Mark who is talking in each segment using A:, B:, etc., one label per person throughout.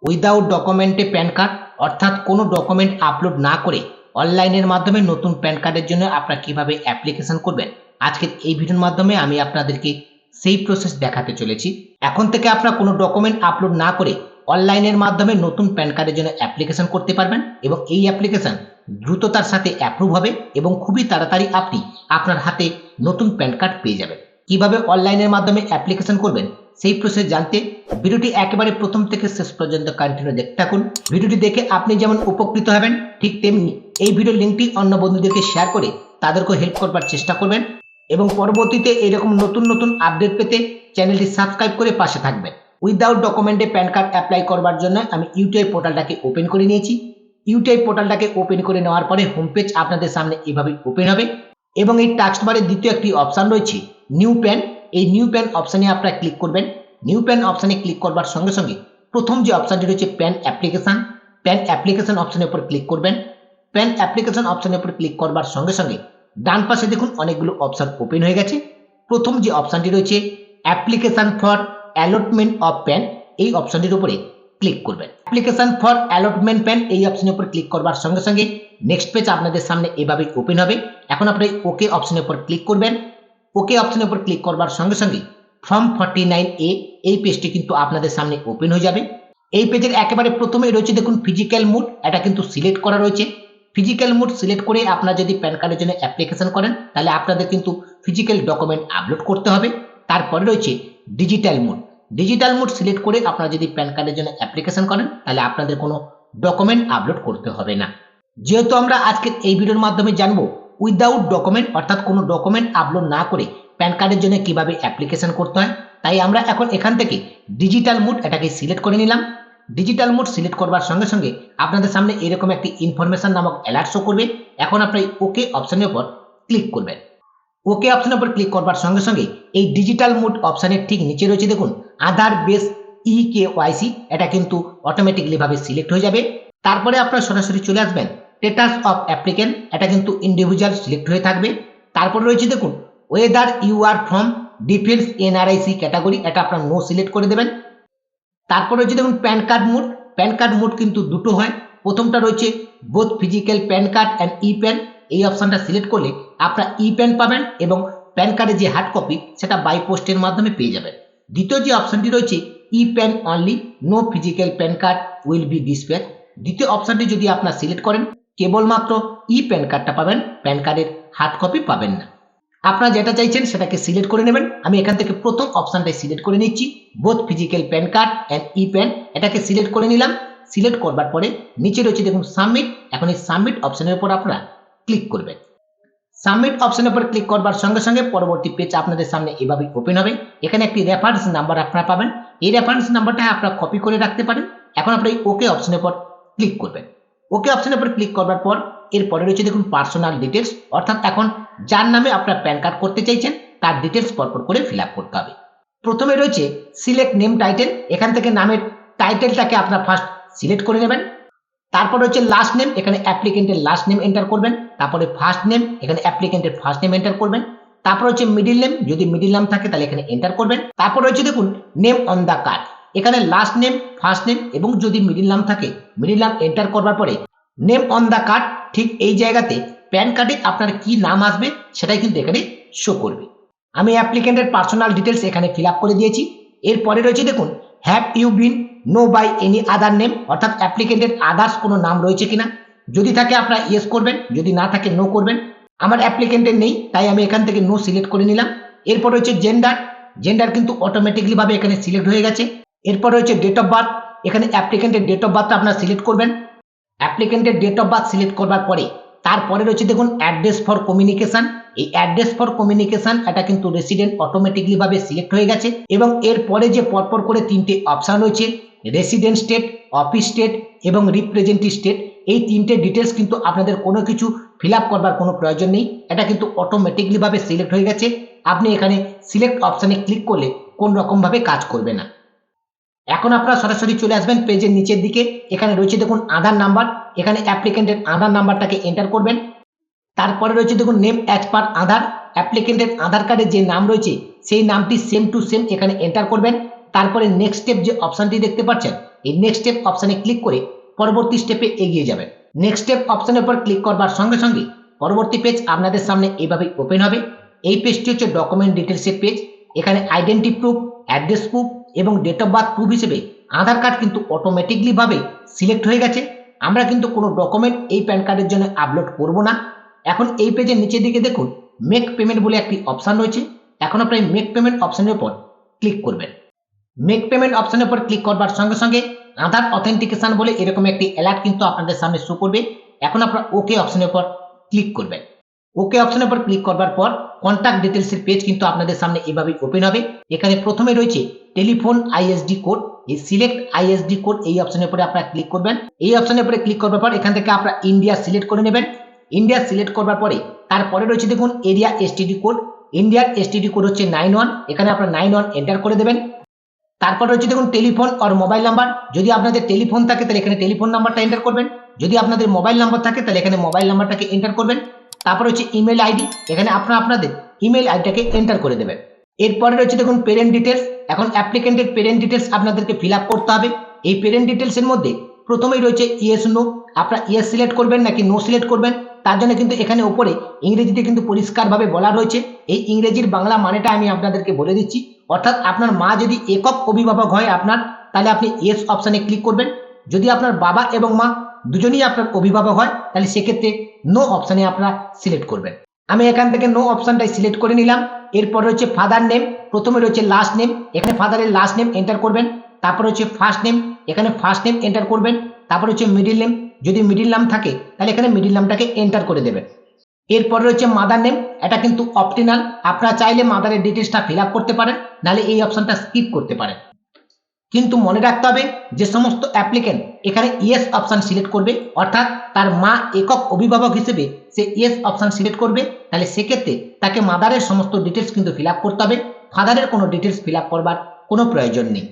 A: Without ডকুমেন্টে pan card অর্থাৎ কোনো ডকুমেন্ট আপলোড না করে অনলাইনের মাধ্যমে নতুন প্যান কার্ডের জন্য আপনারা কিভাবে অ্যাপ্লিকেশন করবেন আজকের এই ভিডিওর মাধ্যমে আমি আপনাদেরকে সেই প্রসেস দেখাতে চলেছি। এখন থেকে আপনারা কোনো ডকুমেন্ট আপলোড না করে অনলাইনের মাধ্যমে নতুন প্যান কার্ডের জন্য অ্যাপ্লিকেশন করতে পারবেন এবং এই অ্যাপ্লিকেশন দ্রুততার সাথে অ্যাপ্রুভ হবে এবং খুবই তাড়াতাড়ি আপনি আপনার হাতে নতুন প্যান কার্ড পেয়ে যাবেন। কিভাবে অনলাইনের মাধ্যমে অ্যাপ্লিকেশন করবেন সেই প্রসেস জানতে ভিডিওটি একেবারে প্রথম থেকে শেষ পর্যন্ত কন্টিনিউ দেখতে থাকুন। ভিডিওটি দেখে আপনি যেমন উপকৃত হবেন ঠিক তেমনি এই ভিডিওর লিঙ্কটি অন্য বন্ধুদেরকে শেয়ার করে তাদেরকেও হেল্প করবার চেষ্টা করবেন এবং পরবর্তীতে এরকম নতুন নতুন আপডেট পেতে চ্যানেলটি সাবস্ক্রাইব করে পাশে থাকবেন। উইদাউট ডকুমেন্টে প্যান কার্ড অ্যাপ্লাই করবার জন্য আমি ইউটিআই পোর্টালটাকে ওপেন করে নিয়েছি। ইউটিআই পোর্টালটাকে ওপেন করে নেওয়ার পরে হোম পেজ আপনাদের সামনে এভাবে ওপেন হবে এবং এই টাস্ক বারে দ্বিতীয় একটি অপশন রয়েছে নিউ প্যান। এই নিউ প্যান অপশনে আপনারা ক্লিক করবেন। নিউ প্যান অপশনে ক্লিক করবার সঙ্গে সঙ্গে প্রথম যে অপশনটি রয়েছে প্যান অ্যাপ্লিকেশন অপশনের উপর ক্লিক করবেন। প্যান অ্যাপ্লিকেশন অপশনের উপর ক্লিক করবার সঙ্গে সঙ্গে ডান পাশে দেখুন অনেকগুলো অপশন ওপেন হয়ে গেছে। প্রথম যে অপশনটি রয়েছে application for allotment of pan, এই অপশনটির উপরে ক্লিক করবেন। অ্যাপ্লিকেশন ফর অ্যালটমেন্ট প্যান এই অপশনের উপর ক্লিক করবার সঙ্গে সঙ্গে নেক্সট পেজ আপনাদের সামনে এভাবে ওপেন হবে। এখন আপনি ওকে অপশনের উপর ক্লিক করবেন। ওকে অপশনের উপর ক্লিক করবার সঙ্গে সঙ্গে ফর্ম 49A এই পেজটি কিন্তু আপনাদের সামনে ওপেন হয়ে যাবে। এই পেজের একেবারে প্রথমে রয়েছে দেখুন ফিজিক্যাল মোড, এটা কিন্তু সিলেক্ট করা রয়েছে। ফিজিক্যাল মোড সিলেক্ট করে আপনারা যদি প্যান কার্ডের জন্য অ্যাপ্লিকেশন করেন তাহলে আপনাদের কিন্তু ফিজিক্যাল ডকুমেন্ট আপলোড করতে হবে। তারপরে রয়েছে digital mode. Digital mode select করে আপনারা যদি প্যান কার্ডের জন্য অ্যাপ্লিকেশন করেন তাহলে আপনাদের কোনো ডকুমেন্ট আপলোড করতে হবে না। যেহেতু আমরা আজকের এই ভিডিওর মাধ্যমে জানবো উইদাউট ডকুমেন্ট অর্থাৎ কোনো ডকুমেন্ট আপলোড না করে প্যান কার্ডের জন্য কিভাবে অ্যাপ্লিকেশন করতে হয়, তাই আমরা এখন এখান থেকে ডিজিটাল মোড এটাকে সিলেক্ট করে নিলাম। ডিজিটাল মোড সিলেক্ট করবার সঙ্গে সঙ্গে আপনাদের সামনে এরকম একটি ইনফরমেশন নামক অ্যালার্ট শো করবে। এখন আপনারা ওকে অপশনের উপর ক্লিক করবেন। ওকে অপশনের উপর ক্লিক করবার সঙ্গে সঙ্গে এই ডিজিটাল মোড অপশনের ঠিক নিচে রয়েছে দেখুন আধার বেস ইকেওয়াইসি, এটা কিন্তু অটোমেটিকলি ভাবে সিলেক্ট হয়ে যাবে। তারপরে আপনারা সরাসরি চলে আসবেন স্ট্যাটাস অফ অ্যাপ্লিকেন্ট, এটা কিন্তু ইন্ডিভিজুয়াল সিলেক্ট হয়ে থাকবে। তারপরে রয়েছে দেখুন whether you are from defence NRIC category, এটা আপনারা নো সিলেক্ট করে দেবেন। তারপরে রয়েছে দেখুন PAN card mode. PAN card mode কিন্তু দুটো হয়। প্রথমটা রয়েছে both physical PAN card and e PAN, এই অপশনটা সিলেক্ট করলে আপনারা ই প্যান পাবেন এবং প্যান কার্ডের যে হার্ড কপি সেটা বাই পোস্টের মাধ্যমে পেয়ে যাবেন। দ্বিতীয় যে অপশনটি রয়েছে e PAN only, no physical PAN card will be dispatch. দ্বিতীয় অপশনটি যদি আপনারা সিলেক্ট করেন কেবলমাত্র ই প্যান কার্ডটা পাবেন, প্যান কার্ডের হার্ড কপি পাবেন না। আপনারা যেটা চাইছেন সেটাকে সিলেক্ট করে নেবেন। আমি এখান থেকে প্রথম অপশনটাই সিলেক্ট করে নিচ্ছি both physical PAN card and e pan, এটাকে সিলেক্ট করে নিলাম। সিলেক্ট করবার পরে নিচে রয়েছে দেখুন সাবমিট। এখন এই সাবমিট অপশনের উপর আপনারা ক্লিক করবেন। সাবমিট অপশনের উপর ক্লিক করবার সঙ্গে সঙ্গে পরবর্তী পেজ আপনাদের সামনে এভাবেই ওপেন হবে। এখানে একটি রেফারেন্স নাম্বার আপনারা পাবেন, এই রেফারেন্স নাম্বারটা আপনারা কপি করে রাখতে পারেন। এখন আপনারা এই ওকে অপশনের উপর ক্লিক করবেন। ওকে অপশনের উপর ক্লিক করবার পর এরপরে রয়েছে দেখুন পার্সোনাল ডিটেলস, অর্থাৎ এখন যার নামে আপনার প্যান কার্ড করতে চাইছেন তার ডিটেলস পরপর করে ফিল আপ করতে হবে। প্রথমে রয়েছে সিলেক্ট নেম টাইটেল, এখান থেকে নামের টাইটেলটাকে আপনারা ফার্স্ট সিলেক্ট করে নেবেন। তারপর রয়েছে লাস্ট নেম, এখানে অ্যাপ্লিকেন্টের লাস্ট নেম এন্টার করবেন। তারপরে ফার্স্ট নেম, এখানে অ্যাপ্লিকেন্টের ফার্স্ট নেম এন্টার করবেন। তারপর হচ্ছে মিডিল নেম, যদি মিডিল নাম থাকে তাহলে এখানে এন্টার করবেন। তারপর রয়েছে দেখুন নেম অন দ্য কার্ড, এখানে লাস্ট নেম, ফার্স্ট নেম এবং যদি মিডিল নাম থাকে মিডিল নাম এন্টার করবার পরে নেম অন দ্য কার্ড, ঠিক এই জায়গাতে প্যান কার্ডে আপনার কি নাম আসবে সেটাই কিন্তু এখানে শো করবে। আমি অ্যাপ্লিকেন্টের পার্সোনাল ডিটেলস এখানে ফিল আপ করে দিয়েছি। এরপরে রয়েছে দেখুন have you been known by any other name, অর্থাৎ অ্যাপ্লিকেন্টের আদার্স কোনো নাম রয়েছে কিনা, যদি থাকে আপনারা ইয়েস করবেন, যদি না থাকে নো করবেন। আমার অ্যাপ্লিকেন্টের নেই তাই আমি এখান থেকে নো সিলেক্ট করে নিলাম। এরপর রয়েছে জেন্ডার, জেন্ডার কিন্তু অটোমেটিকলি ভাবে এখানে সিলেক্ট হয়ে গেছে। এরপর রয়েছে ডেট অফ বার্থ, এখানে অ্যাপ্লিকেন্টের ডেট অফ বার্থটা আপনারা সিলেক্ট করবেন। অ্যাপ্লিকেন্টের ডেট অফ বার্থ সিলেক্ট করবার পরে তারপরে রয়েছে দেখুন অ্যাড্রেস ফর কমিউনিকেশন, এই অ্যাড্রেস ফর কমিউনিকেশন এটা কিন্তু রেসিডেন্ট অটোমেটিকলি ভাবে সিলেক্ট হয়ে গেছে এবং এরপরে যে পরপর করে তিনটে অপশন রয়েছে রেসিডেন্ট স্টেট, অফিস স্টেট এবং রিপ্রেজেন্টেটিভ স্টেট, এই তিনটে ডিটেলস কিন্তু আপনাদের কোনো কিছু ফিল আপ করবার কোনো প্রয়োজন নেই, এটা কিন্তু অটোমেটিকলি ভাবে সিলেক্ট হয়ে গেছে। আপনি এখানে সিলেক্ট অপশনে ক্লিক করলে কোন রকম ভাবে কাজ করবে না। এখন আপনারা সরাসরি চলে আসবেন পেজের নিচের দিকে, এখানে রয়েছে দেখুন আধার নাম্বার, এখানে অ্যাপ্লিকেন্টের আধার নাম্বারটাকে এন্টার করবেন। তারপরে রয়েছে দেখুন নেম অ্যাজ পার আধার, অ্যাপ্লিকেন্টের আধার কার্ডে যে নাম রয়েছে সেই নামটি সেম টু সেম এখানে এন্টার করবেন। তারপরে নেক্সট স্টেপ যে অপশনটি দেখতে পাচ্ছেন এই নেক্সট স্টেপ অপশনে ক্লিক করে পরবর্তী স্টেপে এগিয়ে যাবেন। নেক্সট স্টেপ অপশনের উপর ক্লিক করবার সঙ্গে সঙ্গে পরবর্তী পেজ আপনাদের সামনে এইভাবেই ওপেন হবে। এই পেজটি হচ্ছে ডকুমেন্ট ডিটেলসের পেজ। এখানে আইডেন্টি প্রুফ, অ্যাড্রেস প্রুফ এবং ডেট অফ বার্থ প্রুফ হিসেবে আধার কার্ড কিন্তু অটোমেটিকলি ভাবে সিলেক্ট হয়ে গেছে। আমরা কিন্তু কোনো ডকুমেন্ট এই প্যান কার্ডের জন্য আপলোড করব না। এখন এই পেজের নিচের দিকে দেখুন মেক পেমেন্ট বলে একটি অপশন রয়েছে। এখন আপনার মেক পেমেন্ট অপশনের উপর ক্লিক করবেন। মেক পেমেন্ট অপশনের উপর ক্লিক করবার সঙ্গে সঙ্গে আধার অথেন্টিকেশন বলে এরকম একটি অ্যালার্ট কিন্তু আপনাদের সামনে শো করবে। এখন আপনারা ওকে অপশনের উপর ক্লিক করবেন। ওকে অপশনের উপর ক্লিক করবার পর কন্ট্যাক্ট ডিটেলসের পেজ কিন্তু আপনাদের সামনে এভাবেই ওপেন হবে। এখানে প্রথমে রয়েছে টেলিফোন আইএসডি কোড। এই সিলেক্ট আইএসডি কোড এই অপশনের উপরে আপনারা ক্লিক করবেন। এই অপশনের উপরে ক্লিক করবার পর এখান থেকে আপনারা ইন্ডিয়া সিলেক্ট করে নেবেন। ইন্ডিয়া সিলেক্ট করবার পরে তারপরে রয়েছে দেখুন এরিয়া এসটিডি কোড। ইন্ডিয়ার এসটিডি কোড হচ্ছে 91। এখানে আপনারা 91 এন্টার করে দেবেন। তারপর রয়েছে দেখুন টেলিফোন আর মোবাইল নাম্বার। যদি আপনাদের টেলিফোন থাকে তাহলে এখানে টেলিফোন নাম্বারটা এন্টার করবেন। যদি আপনাদের মোবাইল নাম্বার থাকে তাহলে এখানে মোবাইল নাম্বারটাকে এন্টার করবেন। তারপর হচ্ছে ইমেল আইডি। এখানে আপনারা আপনাদের ইমেল আইডিটাকে এন্টার করে দেবেন। এরপরে রয়েছে দেখুন পেরেন্ট ডিটেলস। এখন অ্যাপ্লিকেন্টের পেরেন্ট ডিটেলস আপনাদেরকে ফিল আপ করতে হবে। এই পেরেন্ট ডিটেলস এর মধ্যে প্রথমেই রয়েছে ইয়েস নো। আপনারা ইয়েস সিলেক্ট করবেন নাকি নো সিলেক্ট করবেন তার জন্য কিন্তু এখানে উপরে ইংরেজিতে কিন্তু পরিষ্কারভাবে বলা রয়েছে। এই ইংরেজির বাংলা মানেটা আমি আপনাদেরকে বলে দিচ্ছি। অর্থাৎ আপনার মা যদি একক অভিভাবক হয় আপনার, তাহলে আপনি ইয়েস অপশনে ক্লিক করবেন। যদি আপনার বাবা এবং মা দুজনেই আপনার অভিভাবক হয় তাহলে সেক্ষেত্রে নো অপশনে আপনারা সিলেক্ট করবেন। আমি এখান থেকে নো অপশনটাই সিলেক্ট করে নিলাম। এরপর রয়েছে ফাদার নেম। প্রথমে রয়েছে লাস্ট নেম। এখানে ফাদারের লাস্ট নেম এন্টার করবেন। তারপর হচ্ছে ফার্স্ট নেম। এখানে ফার্স্ট নেম এন্টার করবেন। তারপর হচ্ছে মিডিল নেম। যদি মিডিল নাম থাকে তাহলে এখানে মিডিল নামটাকে এন্টার করে দেবেন। এরপর রয়েছে মাদার নেম। এটা কিন্তু অপশনাল। আপনারা চাইলে মাদারের ডিটেলসটা ফিল আপ করতে পারেন, নাহলে এই অপশনটা স্কিপ করতে পারেন। কিন্তু মনে রাখতে হবে যে সমস্ত অ্যাপ্লিকেন্ট এখানে ইয়েস অপশন সিলেক্ট করবে, অর্থাৎ তার মা একক অভিভাবক হিসেবে সে ইয়েস অপশন সিলেক্ট করবে, তাহলে সেক্ষেত্রে তাকে মাদারের সমস্ত ডিটেলস কিন্তু ফিল আপ করতে হবে। ফাদারের কোনো ডিটেলস ফিল আপ করবার কোনো প্রয়োজন নেই।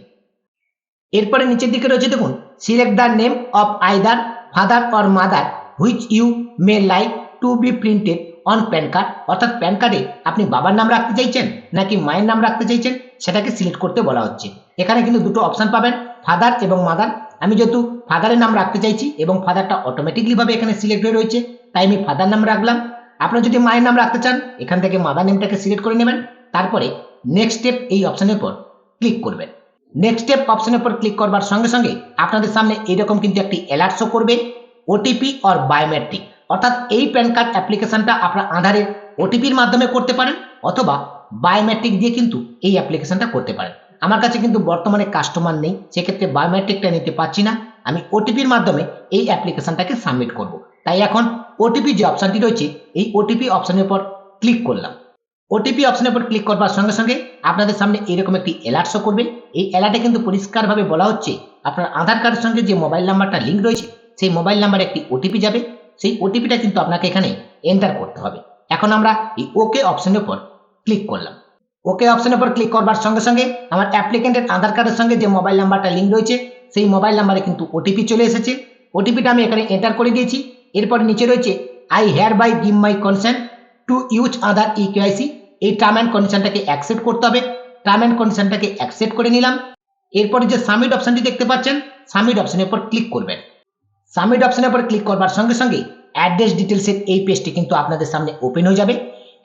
A: এরপরে নিচের দিকে রয়েছে দেখুন select the name of either father or mother which you may like to be printed on PAN card. অর্থাৎ প্যান কার্ডে আপনি বাবার নাম রাখতে চাইছেন নাকি মায়ের নাম রাখতে চাইছেন সেটাকে সিলেক্ট করতে বলা হচ্ছে। এখানে কিন্তু দুটো অপশন পাবেন, ফাদার এবং মাদার। আমি যেহেতু ফাদারের নাম রাখতে চাইছি এবং ফাদারটা অটোমেটিকলি ভাবে এখানে সিলেক্ট হয়ে রয়েছে, তাই আমি ফাদার নাম রাখলাম। আপনারা যদি মায়ের নাম রাখতে চান এখান থেকে মাদার নেমটাকে সিলেক্ট করে নেবেন। তারপরে নেক্সট স্টেপ এই অপশনের উপর ক্লিক করবেন। নেক্সট স্টেপ অপশনের উপর ক্লিক করবার সঙ্গে সঙ্গে আপনাদের সামনে এইরকম কিন্তু একটি অ্যালার্ট শো করবে, ওটিপি অর বায়োমেট্রিক। অর্থাৎ এই প্যান কার্ড অ্যাপ্লিকেশনটা আপনার আধারের ওটিপির মাধ্যমে করতে পারেন অথবা বায়োমেট্রিক দিয়ে কিন্তু এই অ্যাপ্লিকেশনটা করতে পারেন। আমার কাছে কিন্তু বর্তমানে কাস্টমার নেই, সেক্ষেত্রে বায়োমেট্রিকটা নিতে পারছি না। আমি ওটিপির মাধ্যমে এই অ্যাপ্লিকেশনটাকে সাবমিট করব। তাই এখন ওটিপি যে অপশনটি রয়েছে এই ওটিপি অপশনের উপর ক্লিক করলাম। ওটিপি অপশনের উপর ক্লিক করবার সঙ্গে সঙ্গে আপনাদের সামনে এরকম একটি অ্যালার্ট শো করবে। এই অ্যালার্টে কিন্তু পরিষ্কারভাবে বলা হচ্ছে আপনার আধার কার্ডের সঙ্গে যে মোবাইল নাম্বারটা লিঙ্ক রয়েছে সেই মোবাইল নাম্বারে একটি ওটিপি যাবে। সেই ওটিপিটা কিন্তু আপনাকে এখানে এন্টার করতে হবে। এখন আমরা এই ওকে অপশনের উপর ক্লিক করলাম। ওকে অপশনের উপর ক্লিক করবার সঙ্গে সঙ্গে আমার অ্যাপ্লিকেন্টের আধার কার্ডের সঙ্গে যে মোবাইল নাম্বারটা লিঙ্ক রয়েছে সেই মোবাইল নাম্বারে কিন্তু ওটিপি চলে এসেছে। ওটিপিটা আমি এখানে এন্টার করে দিয়েছি। এরপর নিচে রয়েছে I hereby give my consent to use Aadhaar eKYC. এই টার্ম অ্যান্ড কন্ডিশনটাকে অ্যাকসেপ্ট করতে হবে। টার্ম অ্যান্ড কন্ডিশনটাকে অ্যাকসেপ্ট করে নিলাম। এরপরে যে সাবমিট অপশনটি দেখতে পাচ্ছেন সাবমিট অপশনের উপর ক্লিক করবেন। সাবমিট অপশনের উপর ক্লিক করবার সঙ্গে সঙ্গে অ্যাড্রেস ডিটেলসের এই পেজটি কিন্তু আপনাদের সামনে ওপেন হয়ে যাবে।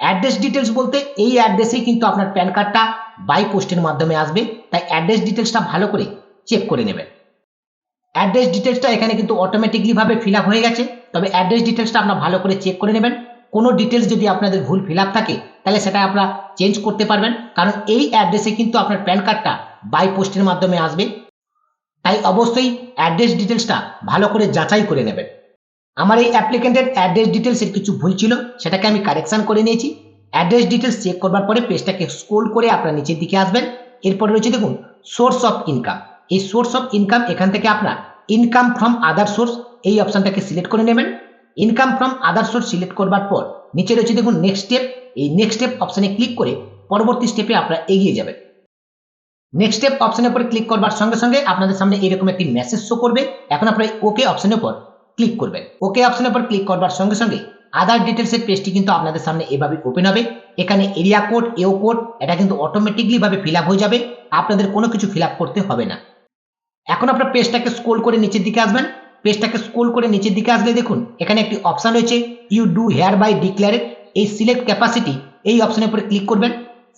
A: অ্যাড্রেস ডিটেলস বলতে এই অ্যাড্রেসেই কিন্তু আপনার প্যান কার্ডটা বাই পোস্টের মাধ্যমে আসবে, তাই অ্যাড্রেস ডিটেলসটা ভালো করে চেক করে নেবেন। অ্যাড্রেস ডিটেলসটা এখানে কিন্তু অটোমেটিকলি ভাবে ফিল আপ হয়ে গেছে, তবে অ্যাড্রেস ডিটেলসটা আপনারা ভালো করে চেক করে নেবেন। কোনো ডিটেলস যদি আপনাদের ভুল ফিল আপ থাকে তাহলে সেটা আপনারা চেঞ্জ করতে পারবেন, কারণ এই অ্যাড্রেসে কিন্তু আপনার প্যান কার্ডটা বাই পোস্টের মাধ্যমে আসবে। তাই অবশ্যই অ্যাড্রেস ডিটেলসটা ভালো করে যাচাই করে নেবেন। আমার এই অ্যাপ্লিকেন্টের অ্যাড্রেস ডিটেলসের কিছু ভুল ছিল, সেটাকে আমি কারেকশন করে নিয়েছি। অ্যাড্রেস ডিটেলস চেক করবার পরে পেজটাকে স্ক্রল করে আপনারা নিচের দিকে আসবেন। এরপরে রয়েছে দেখুন সোর্স অফ ইনকাম। এই সোর্স অফ ইনকাম এখান থেকে আপনার ইনকাম ফ্রম আদার সোর্স এই অপশনটাকে সিলেক্ট করে নেবেন। Income from other source select করবার পর নিচে রয়েছে দেখুন নেক্সট স্টেপ। এই নেক্সট স্টেপ অপশনে ক্লিক করে পরবর্তী স্টেপে আপনারা এগিয়ে যাবেন। নেক্সট স্টেপ অপশনের উপর ক্লিক করবার সঙ্গে সঙ্গে আপনাদের সামনে এরকম একটি মেসেজ শো করবে। এখন আপনারা ওকে অপশনের উপর ক্লিক করবেন। ওকে অপশনের উপর ক্লিক করবার সঙ্গে সঙ্গে আদার ডিটেলসের পেজটি কিন্তু আপনাদের সামনে এভাবে ওপেন হবে। এখানে এরিয়া কোড, এও কোড এটা কিন্তু অটোমেটিকলি ভাবে ফিল আপ হয়ে যাবে, আপনাদের কোনো কিছু ফিল আপ করতে হবে না। এখন আপনার পেজটাকে স্ক্রল করে নিচের দিকে আসবেন। পেজটাকে স্ক্রল করে নিচের দিকে আসলে দেখুন এখানে একটি অপশন রয়েছে you do hereby declare. এই সিলেক্ট ক্যাপাসিটি এই অপশনের উপরে ক্লিক করবেন।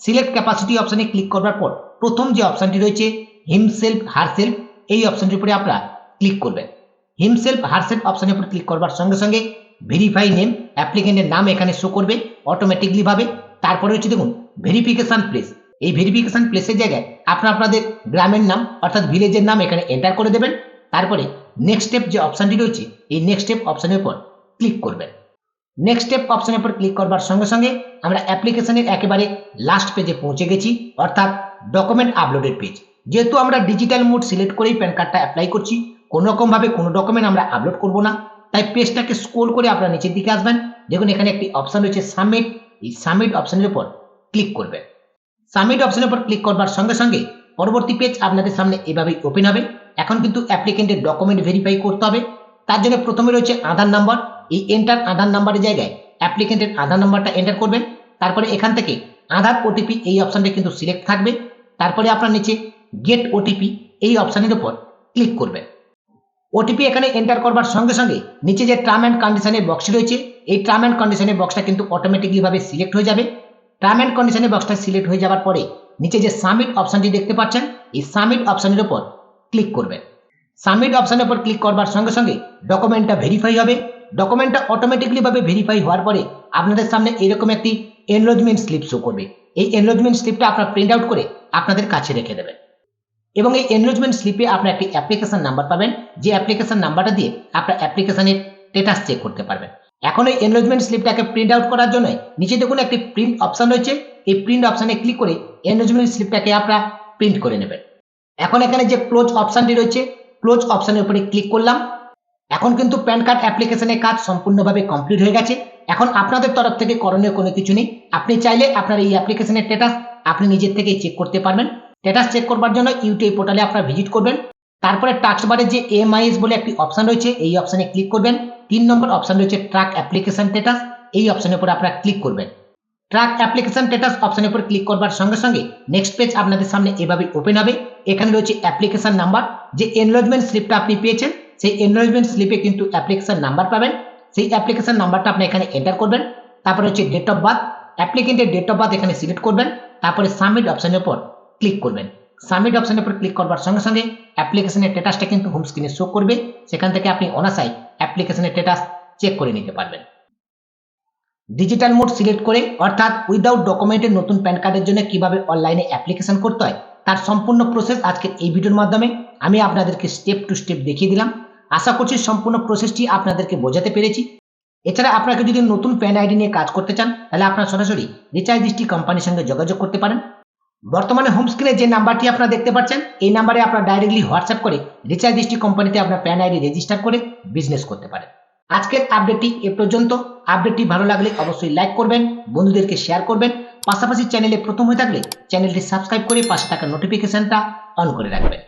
A: সিলেক্ট ক্যাপাসিটি অপশনে ক্লিক করবার পর প্রথম যে অপশনটি রয়েছে হিমসেলফ হারসেলফ এই অপশনটির উপরে আপনারা ক্লিক করবেন। হিমসেলফ হারসেলফ অপশনের উপরে ক্লিক করবার সঙ্গে সঙ্গে ভেরিফাই নেম, অ্যাপ্লিকেন্টের নাম এখানে শো করবে অটোমেটিকলি ভাবে। তারপরে হচ্ছে দেখুন ভেরিফিকেশন প্লেস। এই ভেরিফিকেশন প্লেসের জায়গায় আপনাদের গ্রামের নাম অর্থাৎ ভিলেজের নাম এখানে এন্টার করে দেবেন। তারপরে নেক্সট স্টেপ যে অপশনটি রয়েছে এই নেক্সট স্টেপ অপশনের উপর ক্লিক করবেন। নেক্সট স্টেপ অপশনের উপর ক্লিক করবার সঙ্গে সঙ্গে আমরা অ্যাপ্লিকেশনের একেবারে লাস্ট পেজে পৌঁছে গেছি, অর্থাৎ ডকুমেন্ট আপলোডের পেজ। যেহেতু আমরা ডিজিটাল মোড সিলেক্ট করেই প্যান কার্ডটা অ্যাপ্লাই করছি, কোনো রকমভাবে কোনো ডকুমেন্ট আমরা আপলোড করব না, তাই পেজটাকে স্ক্রল করে আপনারা নিচের দিকে আসবেন। দেখুন এখানে একটি অপশন রয়েছে সাবমিট। এই সাবমিট অপশনের উপর ক্লিক করবেন। সাবমিট অপশনের উপর ক্লিক করবার সঙ্গে সঙ্গে পরবর্তী পেজ আপনাদের সামনে এভাবেই ওপেন হবে। এখন কিন্তু অ্যাপ্লিকেন্টের ডকুমেন্ট ভেরিফাই করতে হবে। তার জন্য প্রথমে রয়েছে আধার নাম্বার। এই এন্টার আধার নাম্বারের জায়গায় অ্যাপ্লিকেন্টের আধার নাম্বারটা এন্টার করবেন। তারপরে এখান থেকে আধার ওটিপি এই অপশনটা কিন্তু সিলেক্ট থাকবে। তারপরে আপনার নিচে গেট ওটিপি এই অপশনের উপর ক্লিক করবেন। ওটিপি এখানে এন্টার করবার সঙ্গে সঙ্গে নিচে যে টার্ম অ্যান্ড কন্ডিশনের বক্স রয়েছে এই টার্ম অ্যান্ড কন্ডিশনের বক্সটা কিন্তু অটোমেটিকলি ভাবে সিলেক্ট হয়ে যাবে। টার্ম অ্যান্ড কন্ডিশনের বক্সটা সিলেক্ট হয়ে যাওয়ার পরে নিচে যে সাবমিট অপশনটি দেখতে পাচ্ছেন এই সাবমিট অপশনের উপর ক্লিক করবেন। সাবমিট অপশনের উপর ক্লিক করবার সঙ্গে সঙ্গে ডকুমেন্টটা ভেরিফাই হবে। ডকুমেন্টটা অটোমেটিকলি ভাবে ভেরিফাই হওয়ার পরে আপনাদের সামনে এরকম একটি এনরোলমেন্ট স্লিপ শো করবে। এই এনরোলমেন্ট স্লিপটা আপনারা প্রিন্ট আউট করে আপনাদের কাছে রেখে দেবেন এবং এই এনরোলমেন্ট স্লিপে আপনারা একটি অ্যাপ্লিকেশন নাম্বার পাবেন, যে অ্যাপ্লিকেশন নাম্বারটা দিয়ে আপনার অ্যাপ্লিকেশনের স্ট্যাটাস চেক করতে পারবেন। এখন এই এনরোলমেন্ট স্লিপটাকে প্রিন্ট আউট করার জন্য নিচে দেখুন একটি প্রিন্ট অপশন রয়েছে। এই প্রিন্ট অপশনে ক্লিক করে এনরোলমেন্ট স্লিপটাকে আপনারা প্রিন্ট করে নেবেন। এখন এখানে যে ক্লোজ অপশনটি রয়েছে ক্লোজ অপশনের উপরে ক্লিক করলাম। এখন কিন্তু প্যান কার্ড অ্যাপ্লিকেশনের কাজ সম্পূর্ণভাবে কমপ্লিট হয়ে গেছে। এখন আপনাদের তরফ থেকে করণীয় কোনো কিছু নেই। আপনি চাইলে আপনার এই অ্যাপ্লিকেশনের স্ট্যাটাস আপনি নিজের থেকেই চেক করতে পারবেন। স্ট্যাটাস চেক করবার জন্য ইউটিআই পোর্টালে আপনারা ভিজিট করবেন। তারপরে টাস্ক বারে যে এমআইএস বলে একটি অপশন রয়েছে এই অপশনে ক্লিক করবেন। 3 নম্বর অপশন রয়েছে ট্র্যাক অ্যাপ্লিকেশন স্ট্যাটাস, এই অপশনের উপর আপনারা ক্লিক করবেন। ট্র্যাক অ্যাপ্লিকেশন স্ট্যাটাস অপশনের উপর ক্লিক করবার সঙ্গে সঙ্গে নেক্সট পেজ আপনাদের সামনে এভাবে ওপেন হবে। এখানে রয়েছে অ্যাপ্লিকেশন নাম্বার, যে এনরোলমেন্ট স্লিপটা আপনি পেয়েছেন সেই এনরোলমেন্ট স্লিপে কিন্তু অ্যাপ্লিকেশন নাম্বার পাবেন। সেই অ্যাপ্লিকেশন নাম্বারটা আপনি এখানে এন্টার করবেন। তারপরে হচ্ছে ডেট অফ বার্থ, অ্যাপ্লিকেন্টের ডেট অফ বার্থ এখানে সিলেক্ট করবেন। তারপরে সাবমিট অপশনের উপর ক্লিক করবেন। সাবমিট অপশনের উপর ক্লিক করবার সঙ্গে সঙ্গে অ্যাপ্লিকেশনের স্ট্যাটাসটা কিন্তু হোম স্ক্রিনে শো করবে। সেখান থেকে আপনি অনায়াসে অ্যাপ্লিকেশনের স্ট্যাটাস চেক করে নিতে পারবেন। ডিজিটাল মোড সিলেক্ট করে অর্থাৎ উইদাউট ডকুমেন্টের নতুন প্যান কার্ডের জন্য কিভাবে অনলাইনে অ্যাপ্লিকেশন করতে হয় তার সম্পূর্ণ প্রসেস আজকের এই ভিডিওর মাধ্যমে আমি আপনাদেরকে স্টেপ টু স্টেপ দেখিয়ে দিলাম। আশা করছি সম্পূর্ণ প্রসেসটি আপনাদেরকে বোঝাতে পেরেছি। এছাড়া আপনাকে যদি নতুন প্যান আইডি নিয়ে কাজ করতে চান তাহলে আপনারা সরাসরি রিচার্জ ডিস্ট্রি কোম্পানির সঙ্গে যোগাযোগ করতে পারেন। বর্তমানে হোম স্ক্রিনে যে নাম্বারটি আপনারা দেখতে পাচ্ছেন এই নাম্বারে আপনারা ডাইরেক্টলি হোয়াটসঅ্যাপ করে রিচার্জ ডিস্ট্রি কোম্পানিতে আপনার প্যান আইডি রেজিস্টার করে বিজনেস করতে পারেন। আজকের আপডেটটি এ পর্যন্ত। আপডেটটি ভালো লাগলে অবশ্যই লাইক করবেন, বন্ধুদেরকে শেয়ার করবেন, পাশাপাশি চ্যানেলে প্রথম হয়ে থাকলে চ্যানেলটি সাবস্ক্রাইব করে পাশে থাকা নোটিফিকেশনটা অন করে রাখবেন।